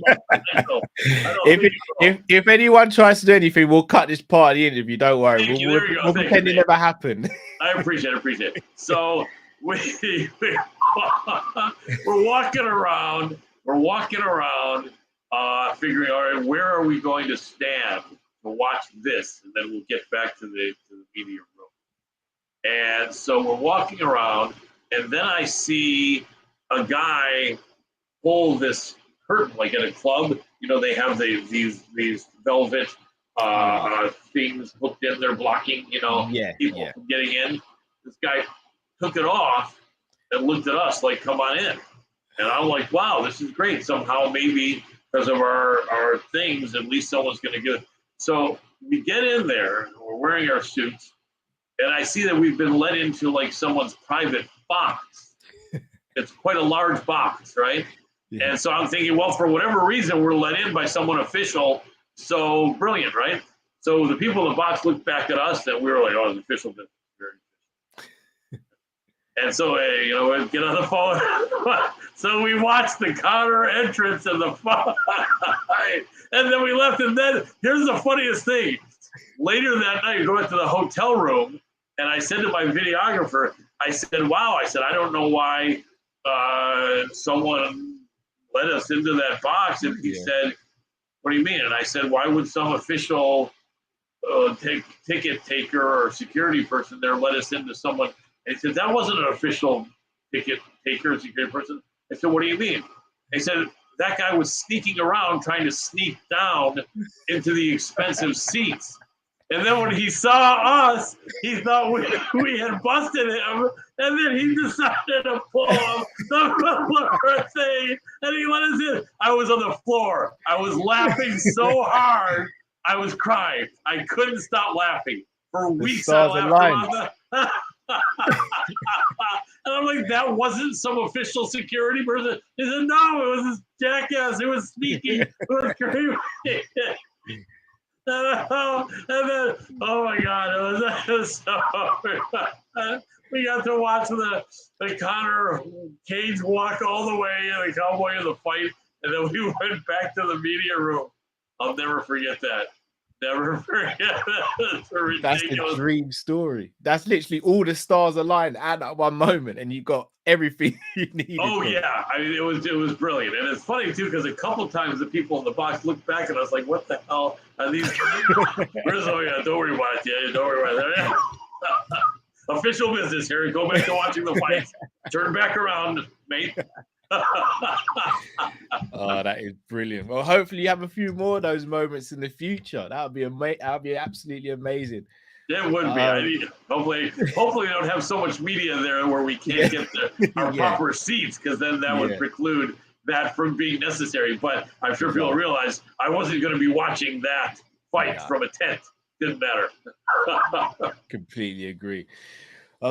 If anyone tries to do anything, we'll cut this part of the interview. Don't worry. We'll pretend it never happened. I appreciate it. So we're walking around. We're walking around, figuring, all right, where are we going to stand to watch this? And then we'll get back to the media room. And so we're walking around, and then I see a guy pull this curtain, like at a club. You know, they have these velvet things hooked in there blocking, you know, people from getting in. This guy took it off and looked at us like, come on in. And I'm like, wow, this is great. Somehow maybe because of our things, at least someone's going to get it. So we get in there, we're wearing our suits, and I see that we've been let into like someone's private box. It's quite a large box, right? Yeah. And so I'm thinking, well, for whatever reason, we're let in by someone official. So brilliant, right? So the people in the box looked back at us, and we were like, oh, the official business. And so, you know, get on the phone. So we watched the counter entrance and the fight. And then we left. And then here's the funniest thing. Later that night, we go into the hotel room, and I said to my videographer, I said, wow, I said, I don't know why someone let us into that box. And he said, what do you mean? And I said, why would some official ticket taker or security person there let us into someone? And he said, that wasn't an official ticket taker or security person. I said, what do you mean? He said, that guy was sneaking around trying to sneak down into the expensive seats. And then when he saw us, he thought we had busted him. And then he decided to pull up the floor thing, and he let us in. I was on the floor. I was laughing so hard, I was crying. I couldn't stop laughing. For weeks I laughed about and I'm like, that wasn't some official security person. He said, no, it was this jackass. It was sneaky. It was crazy. And then, oh my God, it was so we got to watch the Connor cage walk all the way and the cowboy in the fight, and then we went back to the media room. I'll never forget that. Never forget that. That's the dream story. That's literally all the stars aligned at that one moment, and you got everything you needed. Oh yeah, I mean it was brilliant, and it's funny too because a couple times the people in the box looked back and I was like, "What the hell are these?" Don't worry about it. Yeah, don't worry about it. Official business here. Go back to watching the fights. Turn back around, mate. Oh, that is brilliant. Well, hopefully you have a few more of those moments in the future. That would be amazing. That would be absolutely amazing. It would be. Hopefully we don't have so much media there where we can't get our proper seats, because then that would preclude that from being necessary. But I'm sure people realize I wasn't going to be watching that fight from a tent. Didn't matter. Completely agree.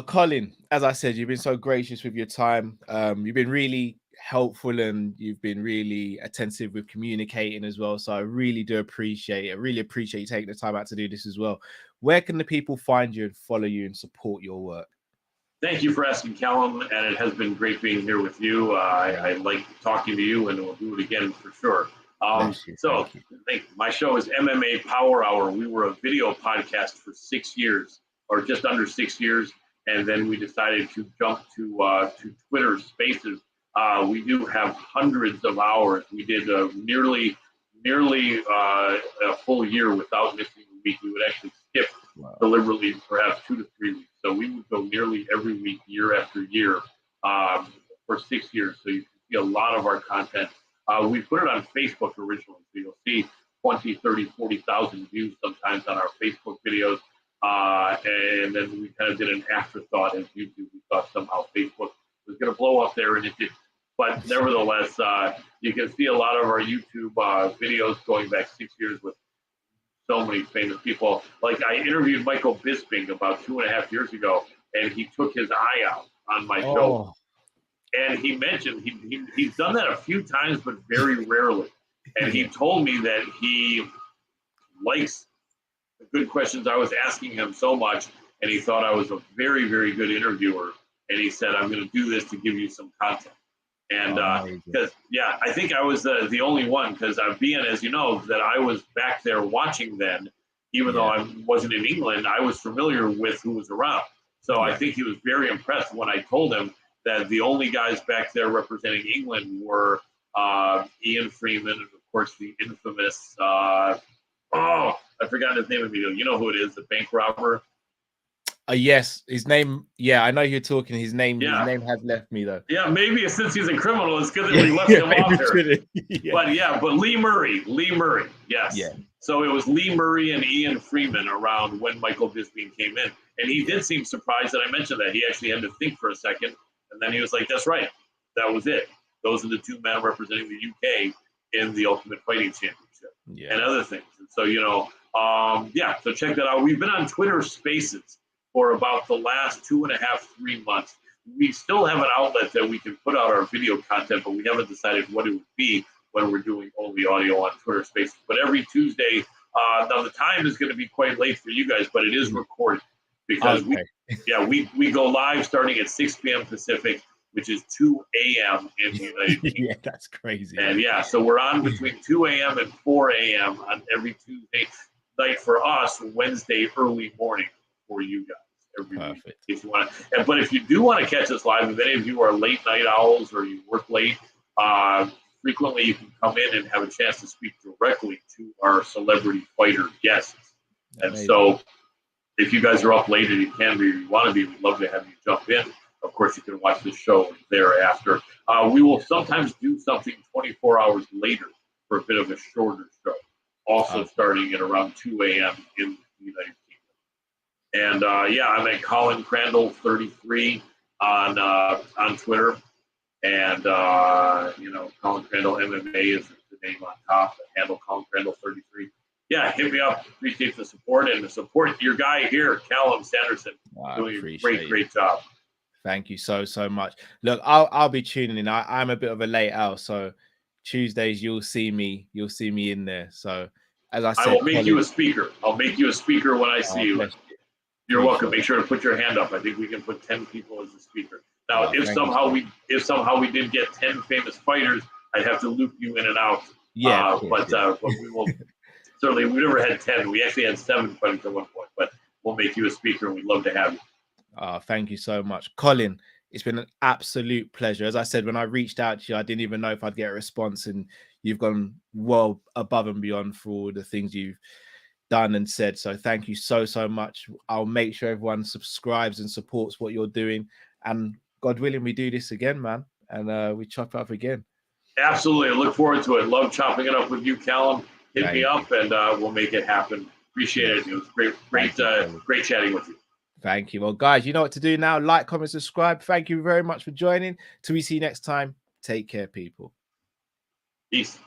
Colin, as I said, you've been so gracious with your time. You've been really helpful, and you've been really attentive with communicating as well. So I really do appreciate it. I really appreciate you taking the time out to do this as well. Where can the people find you and follow you and support your work? Thank you for asking, Callum, and it has been great being here with you. I like talking to you, and we'll do it again for sure. My show is MMA Power Hour. We were a video podcast for 6 years, or just under 6 years. And then we decided to jump to Twitter Spaces. We do have hundreds of hours. We did nearly a full year without missing a week. We would actually skip deliberately perhaps 2 to 3 weeks. So we would go nearly every week, year after year, for 6 years. So you can see a lot of our content. We put it on Facebook originally. So you'll see 20, 30, 40,000 views sometimes on our Facebook videos. And then we kind of did an afterthought as YouTube. We thought somehow Facebook was going to blow up there, and it did. But nevertheless, you can see a lot of our YouTube videos going back 6 years with so many famous people. Like I interviewed Michael Bisping about 2.5 years ago, and he took his eye out on my show. And he mentioned he's done that a few times, but very rarely. And he told me that he likes the good questions I was asking him so much, and he thought I was a very, very good interviewer. And he said, I'm going to do this to give you some content. And because, I think I was the only one, because being, as you know, that I was back there watching then, even though I wasn't in England, I was familiar with who was around. So I think he was very impressed when I told him that the only guys back there representing England were Ian Freeman, and of course the infamous, I forgot his name immediately. You know who it is, the bank robber? Yes, his name. Yeah, I know you're talking. His name has left me though. Yeah, maybe since he's a criminal, it's good that we left him off there. But Lee Murray. Yes. Yeah. So it was Lee Murray and Ian Freeman around when Michael Bisping came in, and he did seem surprised that I mentioned that. He actually had to think for a second, and then he was like, "That's right, that was it. Those are the two men representing the UK in the Ultimate Fighting Championship and other things." And so so check that out. We've been on Twitter Spaces for about the last 2.5, 3 months. We still have an outlet that we can put out our video content, but we haven't decided what it would be when we're doing only audio on Twitter Spaces. But every Tuesday, now the time is going to be quite late for you guys, but it is recorded because we go live starting at 6 p.m. Pacific, which is 2 a.m. in the United Kingdom. Yeah, that's crazy. And so we're on between 2 a.m. and 4 a.m. on every Tuesday night for us, Wednesday early morning for you guys. Every week, if you want to. But if you do want to catch us live, if any of you are late night owls or you work late, frequently you can come in and have a chance to speak directly to our celebrity fighter guests. And so if you guys are up late and you can be, or you want to be, we'd love to have you jump in. Of course, you can watch the show thereafter. We will sometimes do something 24 hours later for a bit of a shorter show, also starting at around 2 a.m. in the United Kingdom. And I'm at Colin Crandall 33 on Twitter, and Colin Crandall MMA is the name on top. The handle Colin Crandall 33. Yeah, hit me up. Appreciate the support and the support your guy here, Callum Sanderson, doing a great job. Thank you so much. Look, I'll be tuning in. I'm a bit of a late owl, so Tuesdays you'll see me in there. So as I said, I will make you a speaker. I'll make you a speaker when I see you. You're welcome. Make sure to put your hand up. I think we can put 10 people as a speaker. Now, if somehow we did get 10 famous fighters, I'd have to loop you in and out. Yeah. But we will certainly. We never had 10. We actually had 7 fighters at one point. But we'll make you a speaker, and we'd love to have you. Thank you so much, Colin. It's been an absolute pleasure. As I said, when I reached out to you, I didn't even know if I'd get a response, and you've gone well above and beyond for all the things you've done and said. So thank you so much. I'll make sure everyone subscribes and supports what you're doing, and God willing, we do this again, man, and we chop up again. Absolutely. I look forward to it. Love chopping it up with you, Callum. Hit me up and we'll make it happen. Appreciate it. It was great chatting with you. Thank you. Well, guys, you know what to do now. Like, comment, subscribe. Thank you very much for joining. Till we see you next time. Take care, people. Peace.